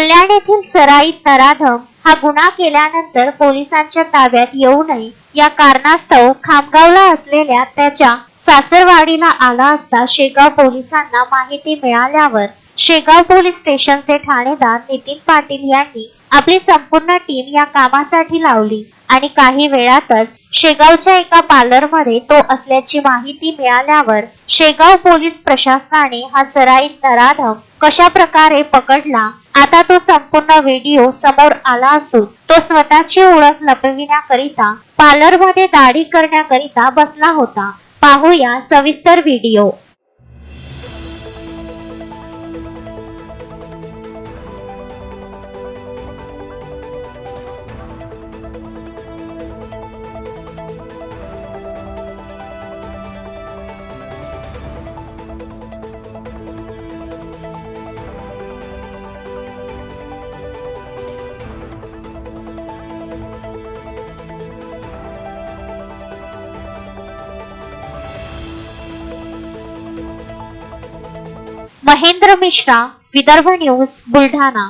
कल्याण येथील सराईत नराधम हा गुन्हा केल्यानंतर पोलिसांच्या ताब्यात येऊ नये या कारणास्तव खामगावला असलेल्या त्याच्या सासरवाडीला आला असता शेगाव पोलिसांना माहिती मिळाल्यावर शेगाव पोलीस स्टेशनचे ठाणेदार नितीन पाटील यांनी आपली संपूर्ण टीम या कामासाठी लावली आणि काही वेळातच शेगावच्या एका पार्लरमध्ये तो असल्याची माहिती मिळाल्यावर शेगाव पोलीस प्रशासनाने हा सराईत नराधम कशा प्रकारे पकडला आता तो संपूर्ण व्हिडिओ समोर आला असून तो स्वतःची ओळख लपविण्याकरिता पार्लरमध्ये दाढी करण्याकरिता बसला होता। पाहूया सविस्तर व्हिडिओ। महेंद्र मिश्रा, विदर्भ न्यूज, बुलढाणा।